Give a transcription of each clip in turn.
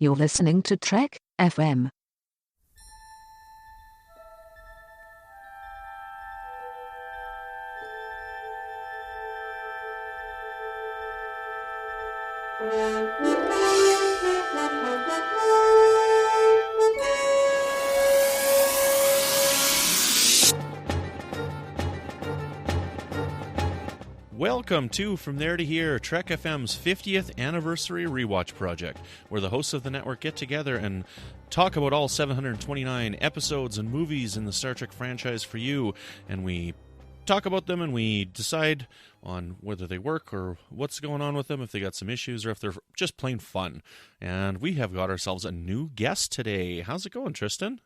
You're listening to Trek FM. Welcome to From There to Here, Trek FM's 50th Anniversary Rewatch project, where the hosts of the network get together and talk about all 729 episodes and movies in the Star Trek franchise for you, and we talk about them and we decide on whether they work or what's going on with them, if they got some issues, or if they're just plain fun. And we have got ourselves a new guest today. How's it going, Tristan?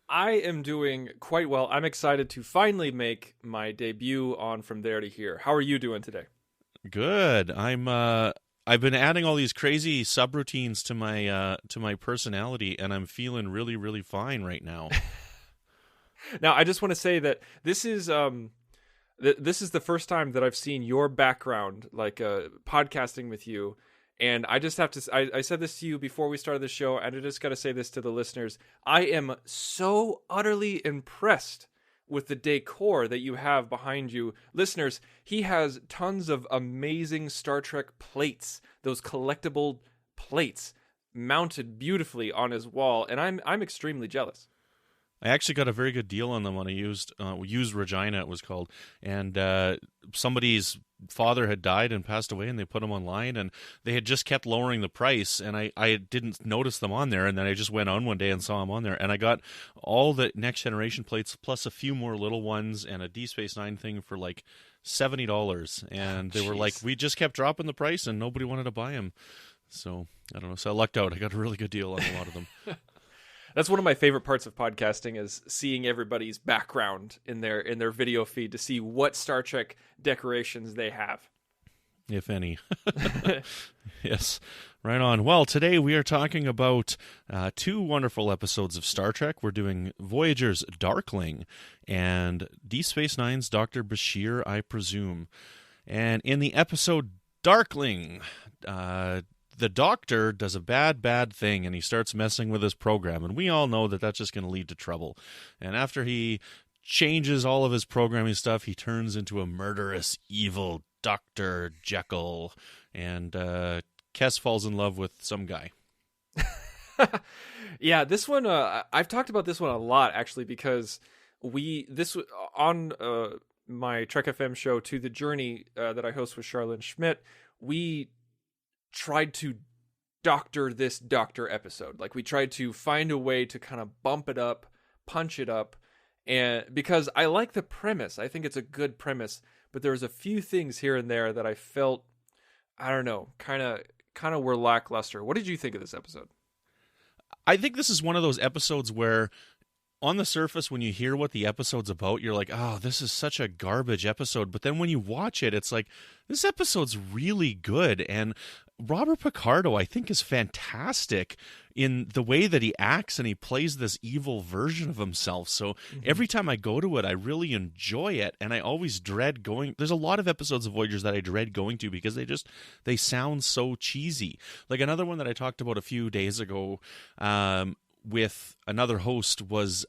I am doing quite well. I'm excited to finally make my debut on From There to Here. How are you doing today? Good. I've been adding all these crazy subroutines to my personality, and I'm feeling really, really fine right now. Now, I just want to say that this is the first time that I've seen your background, like podcasting with you. And I just have to, I said this to you before we started the show, and I just got to say this to the listeners. I am so utterly impressed with the decor that you have behind you. Listeners, he has tons of amazing Star Trek plates, those collectible plates mounted beautifully on his wall, and I'm extremely jealous. I actually got a very good deal on them on a used Regina, it was called, and somebody's father had died and passed away, and they put them online, and they had just kept lowering the price, and I didn't notice them on there, and then I just went on one day and saw them on there, and I got all the Next Generation plates plus a few more little ones and a Deep Space Nine thing for like $70, and they were like, we just kept dropping the price, and nobody wanted to buy them, so I don't know, so I lucked out. I got a really good deal on a lot of them. That's one of my favorite parts of podcasting, is seeing everybody's background in their video feed to see what Star Trek decorations they have. If any. Yes, right on. Well, today we are talking about two wonderful episodes of Star Trek. We're doing Voyager's Darkling and Deep Space Nine's Dr. Bashir, I presume. And in the episode Darkling, the Doctor does a bad thing, and he starts messing with his program, and we all know that that's just going to lead to trouble. And after he changes all of his programming stuff, he turns into a murderous, evil Dr. Jekyll, and Kes falls in love with some guy. Yeah, this one, I've talked about this one a lot, actually, because on my Trek FM show, To the Journey, that I host with Charlynn Schmiedt, we tried to doctor this Doctor episode. Like, we tried to find a way to kind of bump it up, punch it up, and because I like the premise, I think it's a good premise, but there's a few things here and there that I felt, I don't know, kind of were lackluster. What did you think of this episode? I think this is one of those episodes where, on the surface, when you hear what the episode's about, you're like, oh, this is such a garbage episode. But then when you watch it, it's like, this episode's really good. And Robert Picardo, I think, is fantastic in the way that he acts, and he plays this evil version of himself. So every time I go to it, I really enjoy it, and I always dread going. There's a lot of episodes of Voyagers that I dread going to because they sound so cheesy. Like another one that I talked about a few days ago with another host was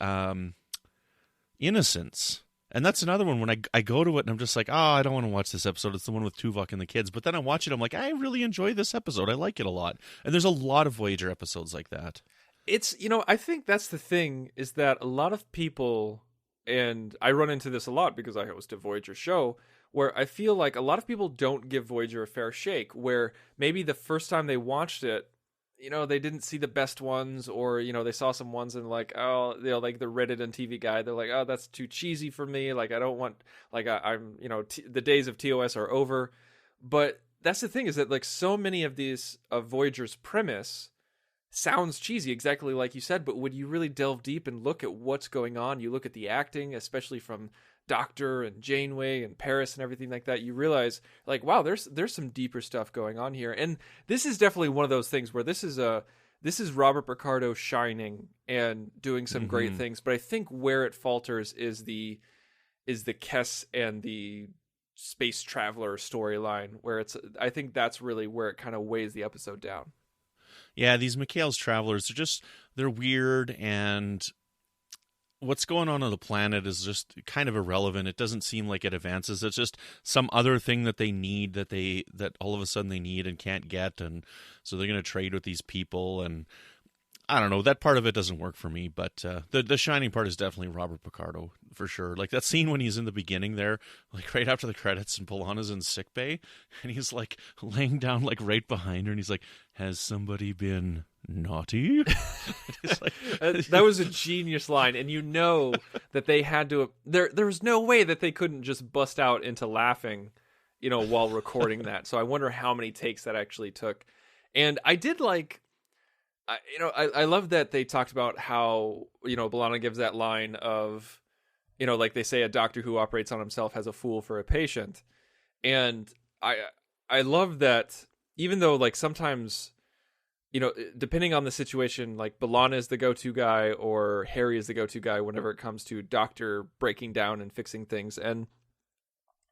Innocence. And that's another one when I go to it and I'm just like, I don't want to watch this episode. It's the one with Tuvok and the kids. But then I watch it, I'm like, I really enjoy this episode. I like it a lot. And there's a lot of Voyager episodes like that. It's, I think that's the thing, is that a lot of people, and I run into this a lot because I host a Voyager show, where I feel like a lot of people don't give Voyager a fair shake, where maybe the first time they watched it, they didn't see the best ones, or, they saw some ones and like, like the Reddit and TV guy, they're like, oh, that's too cheesy for me. Like, I don't want, like, I'm, the days of TOS are over. But that's the thing, is that like so many of these, of Voyager's premise sounds cheesy, exactly like you said. But when you really delve deep and look at what's going on, you look at the acting, especially from Doctor and Janeway and Paris and everything like that, you realize, like, wow, there's some deeper stuff going on here. And this is definitely one of those things where this is Robert Picardo shining and doing some great things. But I think where it falters is the Kes and the space traveler storyline, where I think that's really where it kind of weighs the episode down. Yeah, these McHale's travelers they're weird, and what's going on the planet is just kind of irrelevant. It doesn't seem like it advances. It's just some other thing that they need that all of a sudden they need and can't get, and so they're going to trade with these people. And I don't know, that part of it doesn't work for me, but the shining part is definitely Robert Picardo for sure. Like that scene when he's in the beginning there, like right after the credits, and B'Elanna's in sickbay, and he's like laying down like right behind her, and he's like, "Has somebody been naughty?" Like, that was a genius line, and you know that they had to. There was no way that they couldn't just bust out into laughing, while recording that. So I wonder how many takes that actually took. And I did like. I love that they talked about how, B'Elanna gives that line of, like they say, a doctor who operates on himself has a fool for a patient. And I love that, even though like sometimes, depending on the situation, like B'Elanna is the go-to guy or Harry is the go-to guy whenever it comes to doctor breaking down and fixing things. And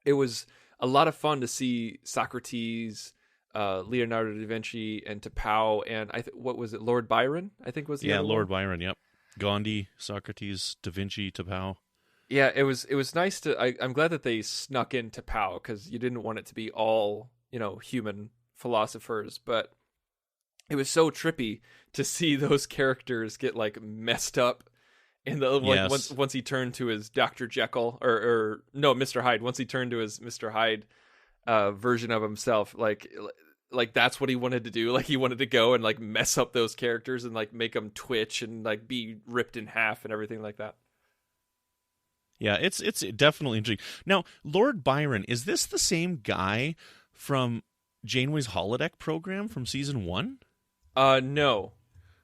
it was a lot of fun to see Socrates, Leonardo da Vinci, and T'Pau, and what was it, Lord Byron, I think was the other Lord one? Byron, yep. Gandhi, Socrates, da Vinci, T'Pau. Yeah, it was nice to. I'm glad that they snuck in T'Pau, because you didn't want it to be all human philosophers, but it was so trippy to see those characters get like messed up. In the Yes. once he turned to his Dr. Jekyll or no, Mr. Hyde. Once he turned to his Mr. Hyde version of himself, like that's what he wanted to do. Like he wanted to go and like mess up those characters and like make them twitch and like be ripped in half and everything like that. Yeah, it's definitely interesting. Now, Lord Byron, is this the same guy from Janeway's holodeck program from season 1? No.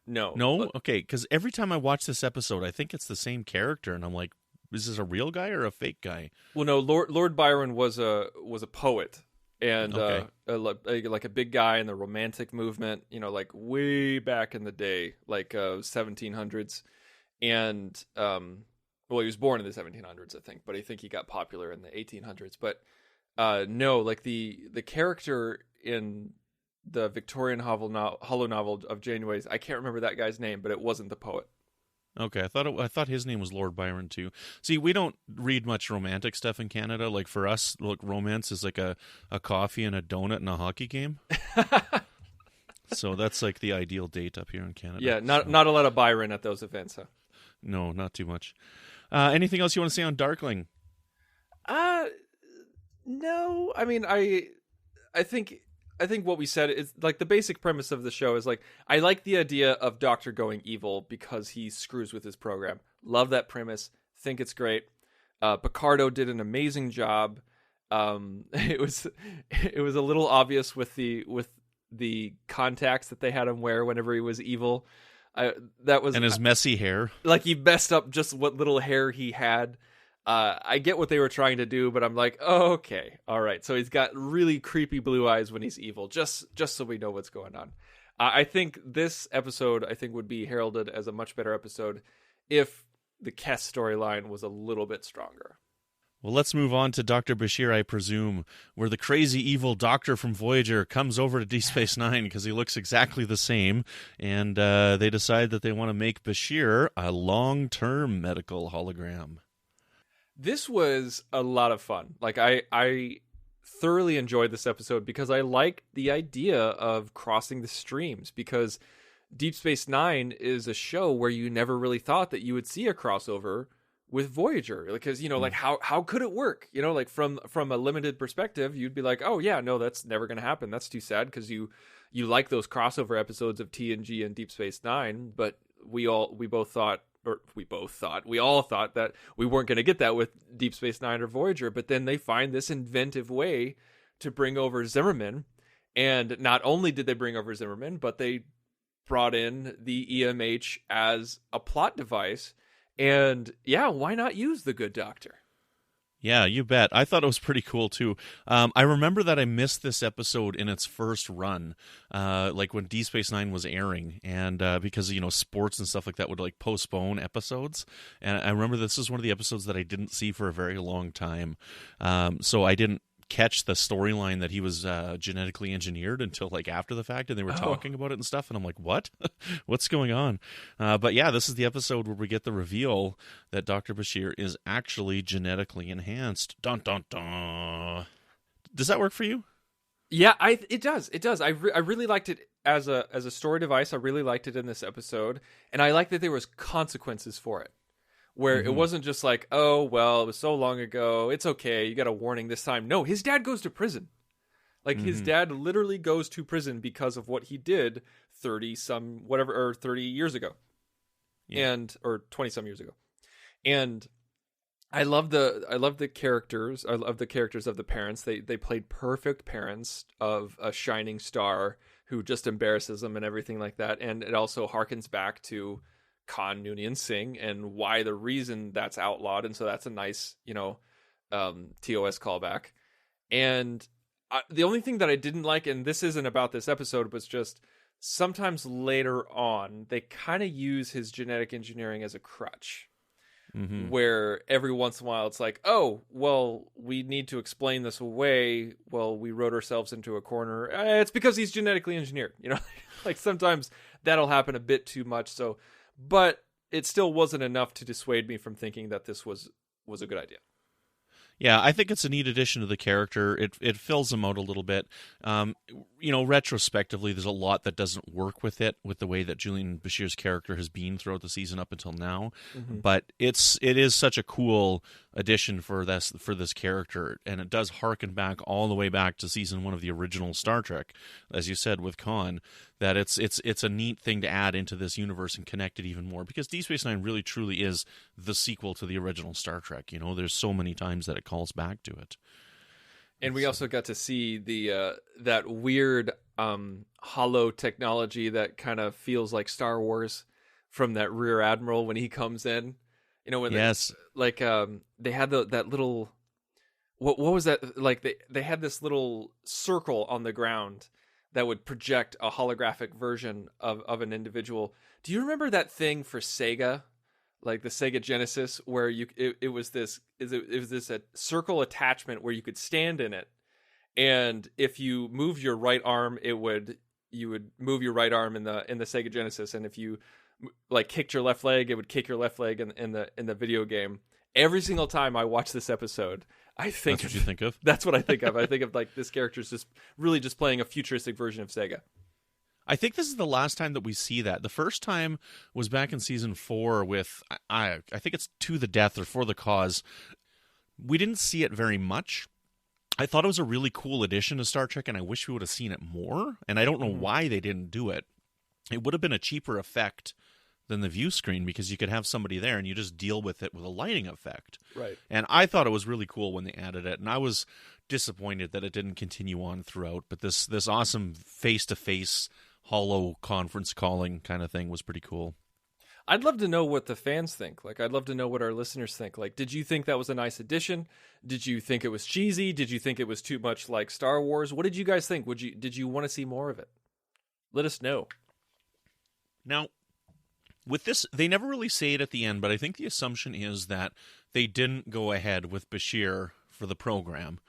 No? Okay, because every time I watch this episode, I think it's the same character, and I'm like, is this a real guy or a fake guy? Well, no. Lord Byron was a poet, and Okay. like a big guy in the Romantic movement. Like way back in the day, like 1700s, and well, he was born in the 1700s, I think, but I think he got popular in the 1800s. But no, like the character in the Victorian Holo novel of Janeway's, I can't remember that guy's name, but it wasn't the poet. Okay, I thought his name was Lord Byron too. See, we don't read much romantic stuff in Canada. Like for us, look, romance is like a coffee and a donut and a hockey game. So that's like the ideal date up here in Canada. Yeah, not a lot of Byron at those events, huh? No, not too much. Anything else you want to say on Darkling? No. I mean, I think what we said is like the basic premise of the show is like, I like the idea of Doctor going evil because he screws with his program. Love that premise. Think it's great. Picardo did an amazing job. It was a little obvious with the contacts that they had him wear whenever he was evil. And his messy hair. Like he messed up just what little hair he had. I get what they were trying to do, but I'm like, oh, okay, all right. So he's got really creepy blue eyes when he's evil, just so we know what's going on. I think this episode, would be heralded as a much better episode if the Kess storyline was a little bit stronger. Well, let's move on to Dr. Bashir, I presume, where the crazy evil doctor from Voyager comes over to Deep Space Nine because he looks exactly the same, and they decide that they want to make Bashir a long-term medical hologram. This was a lot of fun. Like I thoroughly enjoyed this episode because I like the idea of crossing the streams, because Deep Space Nine is a show where you never really thought that you would see a crossover with Voyager, because like how could it work? Like from a limited perspective, you'd be like, oh yeah, no, that's never going to happen. That's too sad, because you like those crossover episodes of TNG and Deep Space Nine, but we all thought that we weren't going to get that with Deep Space Nine or Voyager. But then they find this inventive way to bring over Zimmerman, and not only did they bring over Zimmerman, but they brought in the EMH as a plot device. And yeah, why not use the Good Doctor? Yeah, you bet. I thought it was pretty cool, too. I remember that I missed this episode in its first run, like when Deep Space Nine was airing, and because, sports and stuff like that would, like, postpone episodes. And I remember this is one of the episodes that I didn't see for a very long time, so I didn't catch the storyline that he was genetically engineered until like after the fact, and they were talking about it and stuff, and I'm like, what? What's going on? But yeah, this is the episode where we get the reveal that Dr. Bashir is actually genetically enhanced. Dun dun dun. Does that work for you? Yeah, it does. It does. I really liked it as a story device. I really liked it in this episode, and I like that there was consequences for it. Where it wasn't just like, oh, well, it was so long ago. It's okay. You got a warning this time. No, his dad goes to prison. Like, his dad literally goes to prison because of what he did 30 years ago. Yeah. Or 20 some years ago. And I love the characters. I love the characters of the parents. They played perfect parents of a shining star who just embarrasses them and everything like that. And it also harkens back to Khan Noonien Singh and why the reason that's outlawed, and so that's a nice TOS callback. And the only thing that I didn't like, and this isn't about this episode, was just sometimes later on they kind of use his genetic engineering as a crutch, where every once in a while it's like, oh, well, we need to explain this away. Well, we wrote ourselves into a corner. It's because he's genetically engineered, like sometimes that'll happen a bit too much. So. But it still wasn't enough to dissuade me from thinking that this was a good idea. Yeah, I think it's a neat addition to the character. It fills him out a little bit. Retrospectively, there's a lot that doesn't work with it, with the way that Julian Bashir's character has been throughout the season up until now. But it is such a cool addition for this character, and it does harken back all the way back to season 1 of the original Star Trek, as you said with Khan. That it's a neat thing to add into this universe and connect it even more, because Deep Space Nine really truly is the sequel to the original Star Trek. There's so many times that it calls back to it. And we also got to see the that weird holo technology that kind of feels like Star Wars from that Rear Admiral when he comes in. When yes, they had that little what was that, like they had this little circle on the ground that would project a holographic version of an individual. Do you remember that thing for Sega, like the Sega Genesis, where it was this a circle attachment where you could stand in it, and if you moved your right arm, you would move your right arm in the Sega Genesis, and if you like kicked your left leg, it would kick your left leg in the video game. Every single time I watch this episode, I think that's what you think of. That's what I think of. I think of like this character's just really just playing a futuristic version of Sega. I think this is the last time that we see that. The first time was back in season 4 with I think it's To the Death or For the Cause. We didn't see it very much. I thought it was a really cool addition to Star Trek, and I wish we would have seen it more. And I don't know why they didn't do it. It would have been a cheaper effect than the view screen, because you could have somebody there and you just deal with it with a lighting effect. Right. And I thought it was really cool when they added it, and I was disappointed that it didn't continue on throughout. But this awesome face-to-face holo conference calling kind of thing was pretty cool. I'd love to know what the fans think. Like, I'd love to know what our listeners think. Like, did you think that was a nice addition? Did you think it was cheesy? Did you think it was too much like Star Wars? What did you guys think? Did you want to see more of it? Let us know. Now, with this, they never really say it at the end, but I think the assumption is that they didn't go ahead with Bashir for the program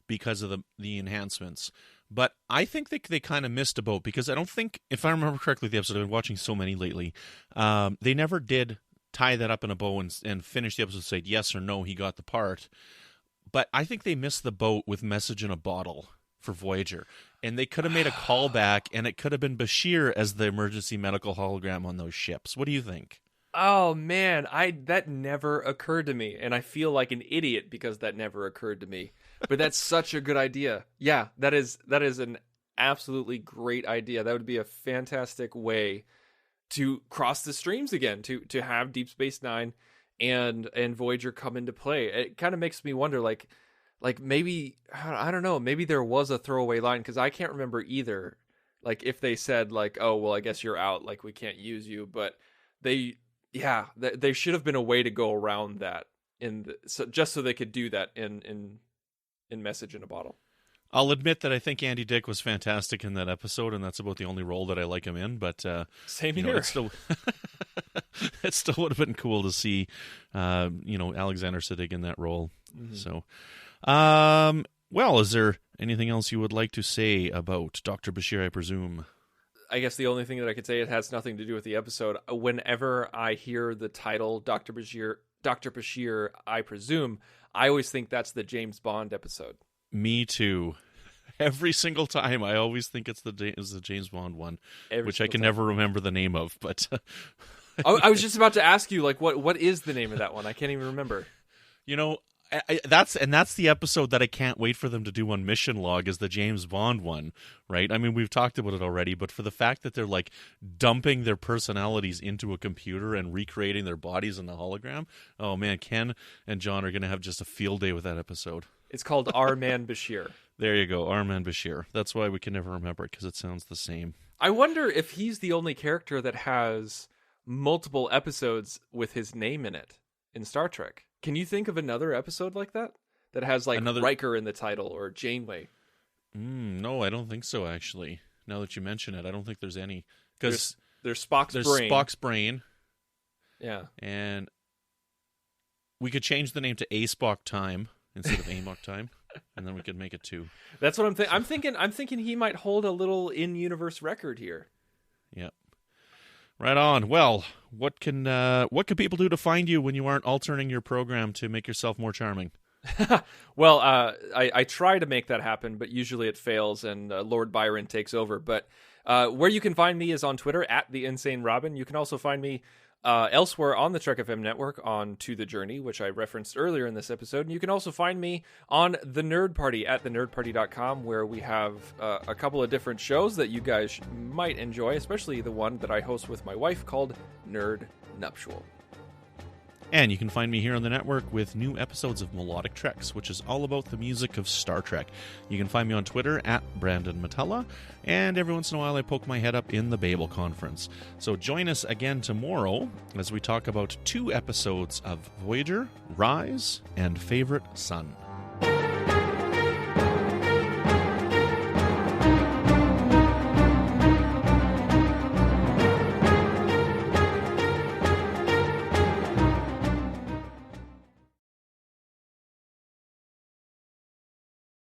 because of the enhancements. But I think they kind of missed a boat, because I don't think, if I remember correctly, the episode, I've been watching so many lately, they never did tie that up in a bow and finish the episode and say yes or no, he got the part. But I think they missed the boat with Message in a Bottle for Voyager. And they could have made a callback, and it could have been Bashir as the emergency medical hologram on those ships. What do you think? Oh man, that never occurred to me, and I feel like an idiot because that never occurred to me. But that's such a good idea. Yeah, that is an absolutely great idea. That would be a fantastic way to cross the streams again, to have Deep Space Nine and Voyager come into play. It kind of makes me wonder, like maybe, I don't know, maybe there was a throwaway line, because I can't remember either. Like if they said like, oh well, I guess you're out, like we can't use you, but they should have been a way to go around that just so they could do that in Message in a Bottle. I'll admit that I think Andy Dick was fantastic in that episode, and that's about the only role that I like him in. But same here. It still would have been cool to see, Alexander Siddig in that role. Mm-hmm. So, Well, is there anything else you would like to say about Dr. Bashir, I presume? I guess the only thing that I could say, it has nothing to do with the episode. Whenever I hear the title Dr. Bashir, I presume, I always think that's the James Bond episode. Me too. Every single time, I always think it's the James Bond one, which I can never remember the name of. But I was just about to ask you, like, what is the name of that one? I can't even remember. You know, that's the episode that I can't wait for them to do on Mission Log, is the James Bond one, right? I mean, we've talked about it already, but for the fact that they're like dumping their personalities into a computer and recreating their bodies in the hologram, oh man, Ken and John are going to have just a field day with that episode. It's called Our Man Bashir. There you go, Our Man Bashir. That's why we can never remember it, because it sounds the same. I wonder if he's the only character that has multiple episodes with his name in it in Star Trek. Can you think of another episode like that has like Riker in the title or Janeway? No, I don't think so, actually. Now that you mention it, I don't think there's any. Because there's Spock's brain. There's Spock's brain. Yeah. And we could change the name to A Spock Time instead of Amok Time, and then we could make it 2. That's what I'm thinking. I'm thinking he might hold a little in-universe record here. Yep. Right on. Well, what can people do to find you when you aren't altering your program to make yourself more charming? Well, I try to make that happen, but usually it fails, and Lord Byron takes over. But where you can find me is on Twitter @TheInsaneRobin. You can also find me elsewhere on the Trek FM network on To The Journey, which I referenced earlier in this episode. And you can also find me on The Nerd Party @thenerdparty.com, where we have a couple of different shows that you guys might enjoy, especially the one that I host with my wife called Nerd Nuptial. And you can find me here on the network with new episodes of Melodic Treks, which is all about the music of Star Trek. You can find me on Twitter @Brandon-Mutala, and every once in a while I poke my head up in the Babel Conference. So join us again tomorrow as we talk about 2 episodes of Voyager, Rise, and Favorite Son.